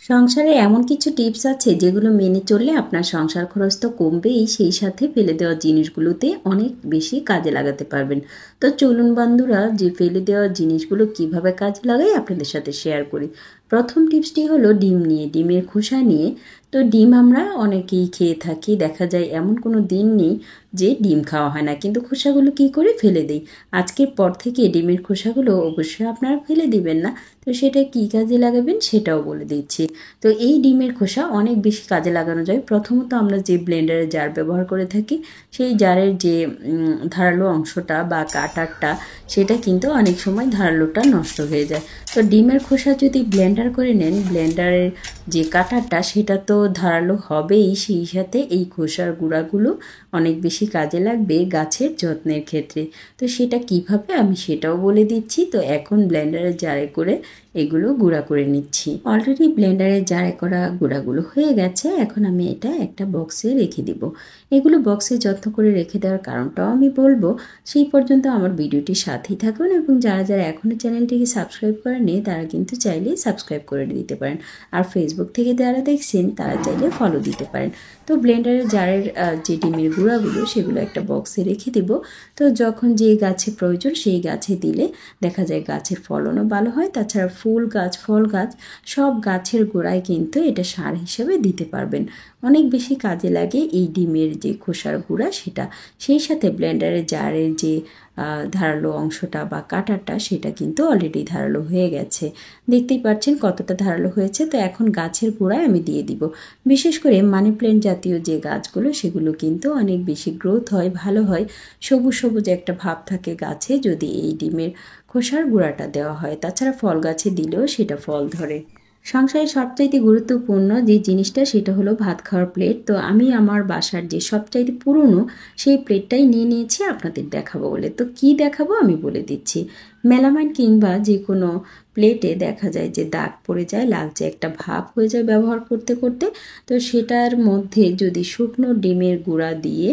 সংসারে এমন কিছু টিপস আছে যেগুলো মেনে চললে আপনার সংসার খরচ তো কমবেই, সেই সাথে ফেলে দেওয়া জিনিসগুলোতে অনেক বেশি কাজে লাগাতে পারবেন। তো চলুন বন্ধুরা, যে ফেলে দেওয়া জিনিসগুলো কিভাবে কাজে লাগাই আপনাদের সাথে শেয়ার করি। প্রথম টিপসটি হলো ডিম নিয়ে, ডিমের খোসা নিয়ে। তো ডিম আমরা অনেকেই খেয়ে থাকি, দেখা যায় এমন কোনো দিন নেই যে ডিম খাওয়া হয় না, কিন্তু খোসাগুলো কী করে ফেলে দিই। আজকের পর থেকে ডিমের খোসাগুলো অবশ্যই আপনারা ফেলে দিবেন না। তো সেটা কী কাজে লাগাবেন সেটাও বলে দিচ্ছি। তো এই ডিমের খোসা অনেক বেশি কাজে লাগানো যায়। প্রথমত আমরা যে ব্লেন্ডারের জার ব্যবহার করে থাকি, সেই জারের যে ধারালো অংশটা বা কাটারটা, সেটা কিন্তু অনেক সময় ধারালোটা নষ্ট হয়ে যায়। তো ডিমের খোসা যদি ব্লেন্ডার করে নেন, ব্লেন্ডারের যে কাটারটা সেটা তো ধারালো হবেই, সেই সাথে এই খোসার গুঁড়াগুলো অনেক বেশি কাজে লাগবে গাছের যত্নের ক্ষেত্রে। তো সেটা কিভাবে আমি সেটাও বলে দিচ্ছি। তো এখন ব্লেন্ডারের জারে করে এগুলো গুঁড়া করে নিচ্ছি। অলরেডি ব্লেন্ডারে জারে করা গুঁড়াগুলো হয়ে গেছে। এখন আমি এটা একটা বক্সে রেখে দিব। এগুলো বক্সে যত্ন করে রেখে দেওয়ার কারণটাও আমি বলবো। সেই পর্যন্ত আমার ভিডিওটির সাথেই থাকুন, এবং যারা যারা এখনও চ্যানেলটিকে সাবস্ক্রাইব করেনি তারা কিন্তু চাইলে সাবস্ক্রাইব করে দিতে পারেন। আর ফেসবুক থেকে যারা দেখছেন তারা চাইলে ফলো দিতে পারেন। তো ব্লেন্ডারের জারের যে ডিমের গুঁড়াগুলো সেগুলো একটা বক্সে রেখে দিব। তো যখন যে গাছে প্রয়োজন সেই গাছে দিলে দেখা যায় গাছের ফলনও ভালো হয়। তাছাড়া ফুল গাছ, ফল গাছ, সব গাছের গোড়ায় কিন্তু এটা সার হিসেবে দিতে পারবেন। অনেক বেশি কাজে লাগে এই ডিমের যে খোসার গুঁড়া সেটা। সেই সাথে ব্লেন্ডারের জারের যে ধারালো অংশটা বা কাটারটা, সেটা কিন্তু অলরেডি ধারালো হয়ে গেছে। দেখতেই পাচ্ছেন কতটা ধারালো হয়েছে। তো এখন গাছের গোড়ায় আমি দিয়ে দিব। বিশেষ করে মানি প্ল্যান্ট জাতীয় যে গাছগুলো, সেগুলো কিন্তু অনেক বেশি গ্রোথ হয়, ভালো হয়। সবুজ সবুজ একটা ভাব থাকে গাছে যদি এই ডিমের খোসার গুঁড়াটা দেওয়া হয়। তাছাড়া ফল গাছে দিলেও সেটা ফল ধরে। সংসারে সবচাইতে গুরুত্বপূর্ণ যে জিনিসটা সেটা হলো ভাত খাওয়ার প্লেট। তো আমি আমার বাসার যে সবচাইতে পুরনো সেই প্লেটটাই নিয়ে নিয়েছি আপনাদের দেখাবো বলে। তো কি দেখাবো আমি বলে দিচ্ছি। মেলামাইন কিংবা যে কোনো প্লেটে দেখা যায় যে দাগ পড়ে যায়, লালচে একটা ভাব হয়ে যায় ব্যবহার করতে করতে। তো সেটার মধ্যে যদি শুকনো ডিমের গুঁড়া দিয়ে,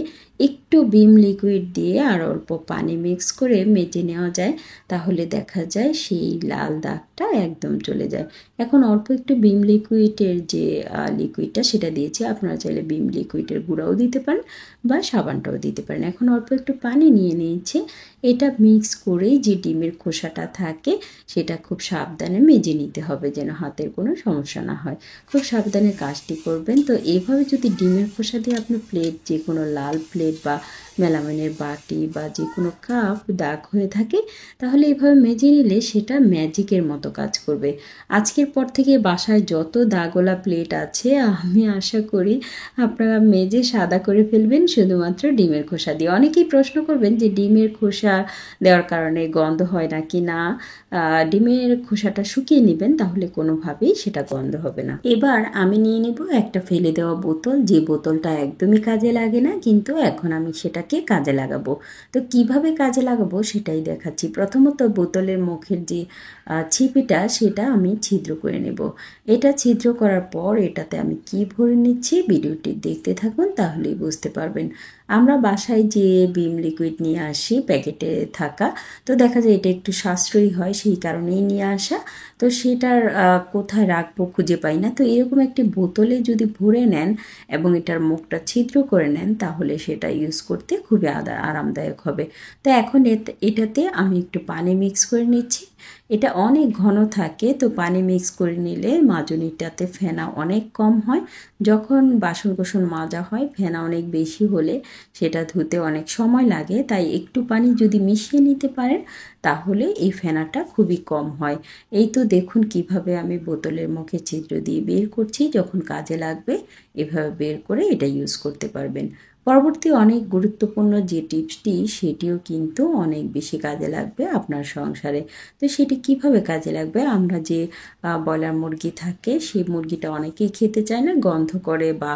একটু ভিম লিকুইড দিয়ে আর অল্প পানি মিক্স করে মেজে নেওয়া যায়, তাহলে দেখা যায় সেই লাল দাগটা একদম চলে যায়। এখন অল্প একটু ভিম লিকুইডের যে লিকুইডটা সেটা দিয়েছি, আপনারা চাইলে ভিম লিকুইডের গুঁড়াও দিতে পারেন বা সাবানটাও দিতে পারেন। এখন অল্প একটু পানি নিয়ে নিয়েছি। এটা মিক্স করেই যে ডিমের খোসাটা থাকে সেটা খুব সাবধানে মেজে নিতে হবে, যেন হাতের কোনো সমস্যা না হয়। খুব সাবধানে কাজটি করবেন। তো এইভাবে যদি ডিমের খোসা দিয়ে আপনি প্লেট, যে কোনো লাল প্লেট বা মেলামাইনের বাটি বা যে কোনো কাপ দাগ হয়ে থাকে, তাহলে এইভাবে মেজে নিলে সেটা ম্যাজিকের মতো কাজ করবে। আজকের পর থেকে বাসায় যত দাগওয়ালা প্লেট আছে, আমি আশা করি আপনারা মেজে সাদা করে ফেলবেন শুধুমাত্র ডিমের খোসা দিয়ে। অনেকেই প্রশ্ন করবেন যে ডিমের খোসা দেওয়ার কারণে গন্ধ হয় নাকি। না, ডিমের খোসাটা শুকিয়ে নেবেন, তাহলে কোনোভাবেই সেটা গন্ধ হবে না। এবার আমি নিয়ে নেব একটা ফেলে দেওয়া বোতল, যে বোতলটা একদমই কাজে লাগে না, কিন্তু এখন আমি সেটাকে কাজে লাগাবো। তো কিভাবে কাজে লাগাবো সেটাই দেখাচ্ছি। প্রথমত বোতলের মুখের যে ছিপিটা সেটা আমি ছিদ্র করে নেব। এটা ছিদ্র করার পর এটাতে আমি কি ভরে নিচ্ছি ভিডিওটি দেখতে থাকুন, তাহলেই বুঝতে পারবেন। আমরা বাসায় যে ভিম লিকুইড নিয়ে আসি প্যাকেটে থাকা, তো দেখা যায় এটা একটু সাশ্রয়ী হয়, সেই কারণেই নিয়ে আসা। তো সেটার কোথায় রাখবো খুঁজে পাই না। তো এরকম একটি বোতলে যদি ভরে নেন এবং এটার মুখটা ছিদ্র করে নেন, তাহলে সেটা ইউজ করতে খুবই আরামদায়ক হবে। তো এখন এটাতে আমি একটু পানি মিক্স করে নিচ্ছি। এটা অনেক ঘন থাকে, তো পানি মিক্স করে নিলে মাজনিটাতে ফেনা অনেক কম হয়। যখন বাসন কোসন মাজা হয়, ফেনা অনেক বেশি হলে সেটা ধুতে অনেক সময় লাগে। তাই একটু পানি যদি মিশিয়ে নিতে পারেন, তাহলে এই ফেনাটা খুবই কম হয়। এই তো দেখুন কিভাবে আমি বোতলের মুখে ছিদ্র দিয়ে বের করছি। যখন কাজে লাগবে এভাবে বের করে এটা ইউজ করতে পারবেন। পরবর্তী অনেক গুরুত্বপূর্ণ যে টিপসটি, সেটিও কিন্তু অনেক বেশি কাজে লাগবে আপনার সংসারে। তো সেটি কিভাবে কাজে লাগবে, আমরা যে ব্রয়লার মুরগি থাকে, সেই মুরগিটা অনেকেই খেতে চায় না, গন্ধ করে বা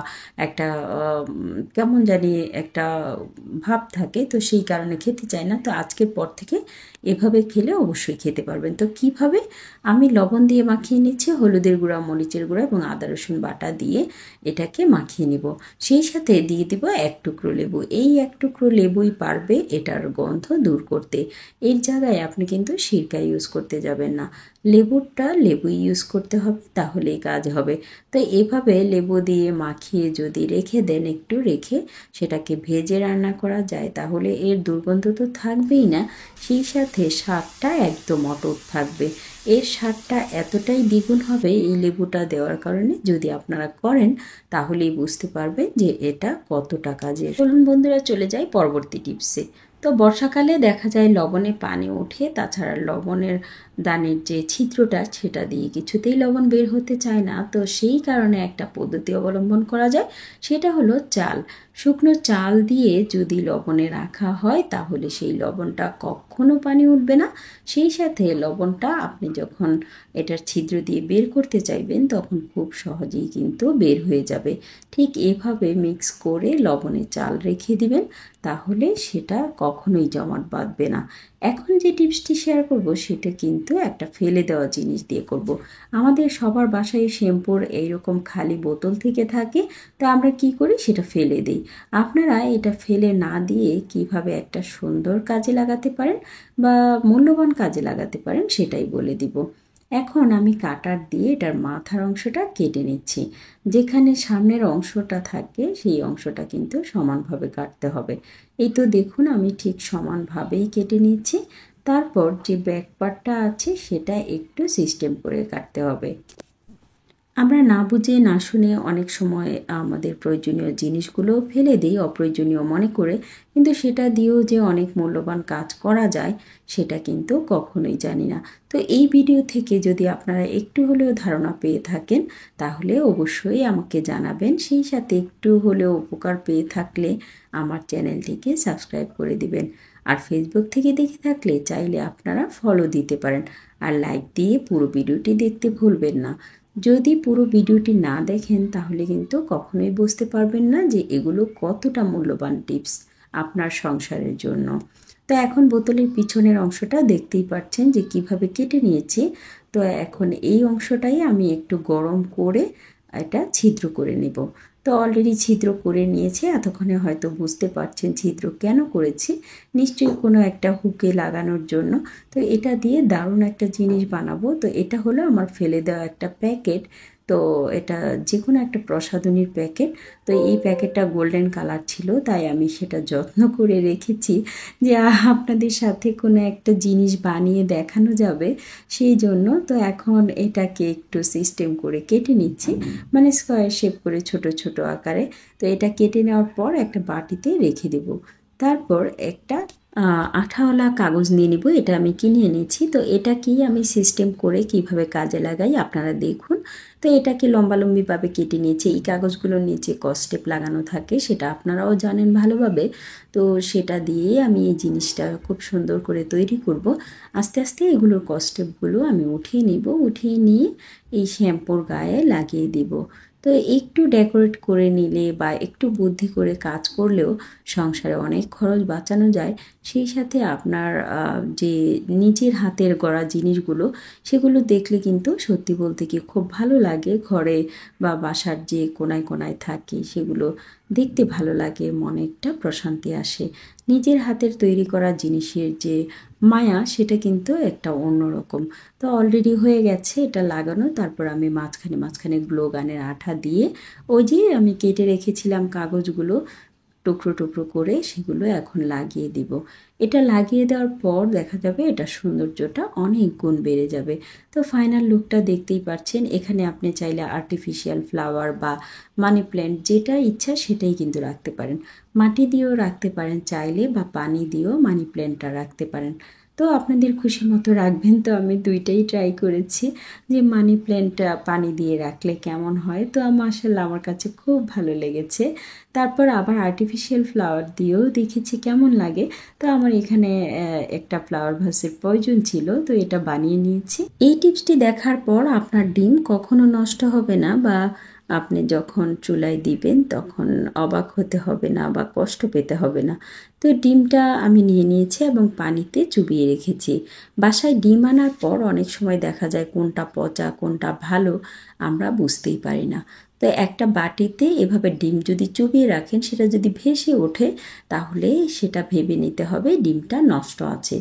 একটা কেমন জানি একটা ভাব থাকে, তো সেই কারণে খেতে চায় না। তো আজকের পর থেকে এভাবে খেলে অবশ্যই খেতে পারবেন। তো কিভাবে, আমি লবণ দিয়ে মাখিয়ে নিচ্ছি, হলুদের গুঁড়া, মরিচের গুঁড়া এবং আদা রসুন বাটা দিয়ে এটাকে মাখিয়ে নিব। সেই সাথে দিয়ে দিব 1 টুকরো লেবু। এই 1 টুকরো লেবুই পারবে এটার গন্ধ দূর করতে। এর জায়গায় আপনি কিন্তু সিরকা ইউজ করতে যাবেন না, লেবুই ইউজ করতে হবে, তাহলেই কাজ হবে। তো এভাবে লেবু দিয়ে মাখিয়ে যদি রেখে দেন, একটু রেখে সেটাকে ভেজে রান্না করা যায়, তাহলে এর দুর্গন্ধ তো থাকবেই না, সেই সাথে স্বাদটা একদম অটুট থাকবে। এর স্বাদটা এতটাই দ্বিগুণ হবে এই লেবুটা দেওয়ার কারণে। যদি আপনারা করেন তাহলেই বুঝতে পারবেন যে এটা কতটা কাজের। চলুন বন্ধুরা, চলে যাই পরবর্তী টিপসে। তো বর্ষাকালে দেখা যায় লবণে পানি ওঠে, তাছাড়া লবণের দানের যে ছিদ্রটা সেটা দিয়ে কিছুতেই লবণ বের হতে চায় না। তো সেই কারণে একটা পদ্ধতি অবলম্বন করা যায়, সেটা হলো চাল। শুকনো চাল দিয়ে যদি লবণে রাখা হয় তাহলে সেই লবণটা কখনো পানি উঠবে না। সেই সাথে লবণটা আপনি যখন এটার ছিদ্র দিয়ে বের করতে চাইবেন তখন খুব সহজেই কিন্তু বের হয়ে যাবে। ঠিক এভাবে মিক্স করে লবণে চাল রেখে দিবেন, তাহলে সেটা কখনোই জমাট বাঁধবে না। এখন যে টিপসটি শেয়ার করব সেটা কিন্তু একটা ফেলে দেওয়া জিনিস দিয়ে করব। আমাদের সবার বাসায় শ্যাম্পুর এইরকম খালি বোতল থেকে থাকে, তো আমরা কি করি, সেটা ফেলে দিই। আপনারা এটা ফেলে না দিয়ে কিভাবে একটা সুন্দর কাজে লাগাতে পারেন বা মূল্যবান কাজে লাগাতে পারেন সেটাই বলে দিব। এখন আমি কাটার দিয়ে এটার মাথার অংশটা কেটে নিচ্ছি। যেখানে সামনের অংশটা থাকে সেই অংশটা কিন্তু সমানভাবে কাটতে হবে। এই তো দেখুন, আমি ঠিক সমানভাবেই কেটে নিচ্ছি। তারপর যে ব্যাক পার্টটা আছে সেটা একটু সিস্টেম করে কাটতে হবে। আমরা না বুঝে না শুনে অনেক সময় আমাদের প্রয়োজনীয় জিনিসগুলো ফেলে দিই অপ্রয়োজনীয় মনে করে, কিন্তু সেটা দিয়েও যে অনেক মূল্যবান কাজ করা যায় সেটা কিন্তু কখনোই জানি না। তো এই ভিডিও থেকে যদি আপনারা একটু হলেও ধারণা পেয়ে থাকেন তাহলে অবশ্যই আমাকে জানাবেন। সেই সাথে একটু হলেও উপকার পেয়ে থাকলে আমার চ্যানেলটিকে সাবস্ক্রাইব করে দিবেন। আর ফেসবুক থেকে দেখে থাকলে চাইলে আপনারা ফলো দিতে পারেন, আর লাইক দিয়ে পুরো ভিডিওটি দেখতে ভুলবেন না। যদি পুরো ভিডিওটি না দেখেন তাহলে কিন্তু কখনোই বুঝতে পারবেন না যে এগুলো কতটা মূল্যবান টিপস আপনার সংসারের জন্য। তো এখন বোতলের পিছনের অংশটা দেখতেই পাচ্ছেন যে কিভাবে কেটে নিয়েছি। তো এখন এই অংশটাই আমি একটু গরম করে এটা ছিদ্র করে নেব। তো অলরেডি ছিদ্র করে নিয়েছি, এতক্ষণে হয়তো বুঝতে পারছেন ছিদ্র কেন করেছি, নিশ্চয়ই কোনো একটা হুকে লাগানোর জন্য। তো এটা দিয়ে দারুণ একটা জিনিস বানাবো। তো এটা হলো আমার ফেলে দেওয়া একটা প্যাকেট। তো এটা যে কোনো একটা প্রসাধনীর প্যাকেট। তো এই প্যাকেটটা গোল্ডেন কালার ছিল, তাই আমি সেটা যত্ন করে রেখেছি যে আপনাদের সাথে কোনো একটা জিনিস বানিয়ে দেখানো যাবে সেই জন্য। তো এখন এটাকে একটু সিস্টেম করে কেটে নিচ্ছি, মানে স্কোয়ার শেপ করে ছোট ছোট আকারে। তো এটা কেটে নেওয়ার পর একটা বাটিতে রেখে দেব। তারপর একটা আঠাওয়ালা কাগজ নিয়ে নিব, এটা আমি কিনে এনেছি। তো এটাকেই আমি সিস্টেম করে কিভাবে কাজে লাগাই আপনারা দেখুন। তো এটাকে লম্বালম্বিভাবে কেটে নিয়েছি। এই কাগজগুলোর নিচে কস্টেপ লাগানো থাকে, সেটা আপনারাও জানেন ভালোভাবে। তো সেটা দিয়ে আমি এই জিনিসটা খুব সুন্দর করে তৈরি করব। আস্তে আস্তে এগুলোর কস্টেপগুলো আমি উঠিয়ে নিব, উঠিয়ে নিয়ে এই শ্যাম্পুর গায়ে লাগিয়ে দিব। তো একটু ডেকোরেট করে নিলে বা একটু বুদ্ধি করে কাজ করলেও সংসারে অনেক খরচ বাঁচানো যায়। সেই সাথে আপনার যে নিজের হাতের গড়া জিনিসগুলো সেগুলো দেখলে কিন্তু সত্যি বলতে কি খুব ভালো লাগে। ঘরে বা বাসার যে কোনায় কোনায় থাকি সেগুলো দেখতে ভালো লাগে, মনে একটা প্রশান্তি আসে। নিজের হাতের তৈরি করা জিনিসের যে মায়া সেটা কিন্তু একটা অন্যরকম। তো অলরেডি হয়ে গেছে এটা লাগানো। তারপর আমি মাঝখানে মাঝখানে গ্লো গানের আঠা দিয়ে ওই যে আমি কেটে রেখেছিলাম কাগজগুলো টুকরো টুকরো করে সেগুলো এখন লাগিয়ে দিব। এটা লাগিয়ে দেওয়ার পর দেখা যাবে এটা সৌন্দর্যটা অনেক গুণ বেড়ে যাবে। তো ফাইনাল লুকটা দেখতেই পাচ্ছেন। এখানে আপনি চাইলে আর্টিফিশিয়াল ফ্লাওয়ার বা মানি প্ল্যান্ট যেটা ইচ্ছা সেটাই কিন্তু রাখতে পারেন। মাটি দিয়েও রাখতে পারেন চাইলে, বা পানি দিয়েও মানি প্ল্যান্টটা রাখতে পারেন। তো আপনাদের খুশি মতো রাখবেন। তো আমি দুইটাই ট্রাই করেছি যে মানি প্ল্যান্টটা পানি দিয়ে রাখলে কেমন হয়। তো মাশাআল্লাহ আমার কাছে খুব ভালো লেগেছে। তারপর আবার আর্টিফিশিয়াল ফ্লাওয়ার দিয়েও দেখেছি কেমন লাগে। তো আমার এখানে একটা ফ্লাওয়ার ভাসের প্রয়োজন ছিল, তো এটা বানিয়ে নিয়েছি। এই টিপসটি দেখার পর আপনার ডিম কখনো নষ্ট হবে না, বা আপনি যখন চুলায় দিবেন তখন অবাক হতে হবে না বা কষ্ট পেতে হবে না। তো ডিমটা আমি নিয়ে নিয়েছি এবং পানিতে চুবিয়ে রেখেছি। বাসায় ডিম আনার পর অনেক সময় দেখা যায় কোনটা পচা কোনটা ভালো আমরা বুঝতেই পারি না। তো একটা বাটিতে এভাবে ডিম যদি চুবিয়ে রাখেন সেটা যদি ভেসে ওঠে তাহলে সেটা ভেবে নিতে হবে ডিমটা নষ্ট আছে।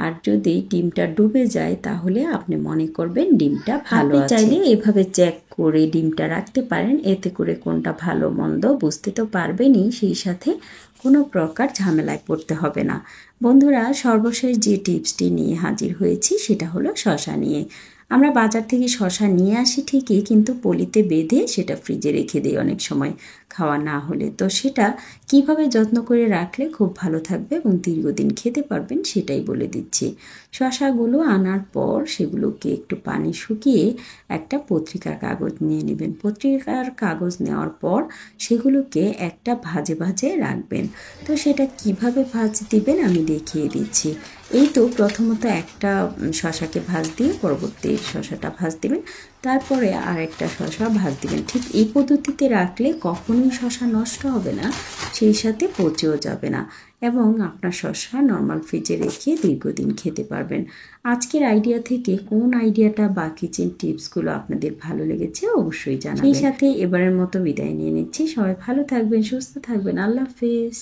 আর যদি ডিমটা ডুবে যায় তাহলে আপনি মনে করবেন ডিমটা ভালো আছে। চাইলে এভাবে চেক করে ডিমটা রাখতে পারেন, এতে করে কোনটা ভালো মন্দ বুঝতে তো পারবেনই, সেই সাথে কোনো প্রকার ঝামেলায় পড়তে হবে না। বন্ধুরা, সর্বশেষ যে টিপসটি নিয়ে হাজির হয়েছি সেটা হলো শসা নিয়ে। আমরা বাজার থেকে শসা নিয়ে আসি ঠিকই, কিন্তু পলিতে বেঁধে সেটা ফ্রিজে রেখে দিই অনেক সময় খাওয়া না হলে। তো সেটা কিভাবে যত্ন করে রাখলে খুব ভালো থাকবে এবং দীর্ঘদিন খেতে পারবেন সেটাই বলে দিচ্ছি। শসাগুলো আনার পর সেগুলোকে একটু পানি শুকিয়ে একটা পত্রিকার কাগজ নিয়ে নেবেন। পত্রিকার কাগজ নেওয়ার পর সেগুলোকে একটা ভাঁজে ভাঁজে রাখবেন। তো সেটা কিভাবে ভাঁজ দিবেন আমি দেখিয়ে দিচ্ছি। এই তো প্রথমত একটা শসাকে ভাঁজ দিয়ে পরবর্তী শসাটা ভাঁজ দিবেন, তারপরে আর একটা শসা ভাঁজ দিবেন। ঠিক এই পদ্ধতিতে রাখলে কখনোই শসা নষ্ট হবে না, সেই সাথে পচেও যাবে না এবং আপনার শসা নর্মাল ফ্রিজে রেখে দীর্ঘদিন খেতে পারবেন। আজকের আইডিয়া থেকে কোন আইডিয়াটা বা কিচেন টিপসগুলো আপনাদের ভালো লেগেছে অবশ্যই জানাবেন। সেই সাথে এবারের মতো বিদায় নিয়ে নিচ্ছি। সবাই ভালো থাকবেন, সুস্থ থাকবেন। আল্লাহ হাফেজ।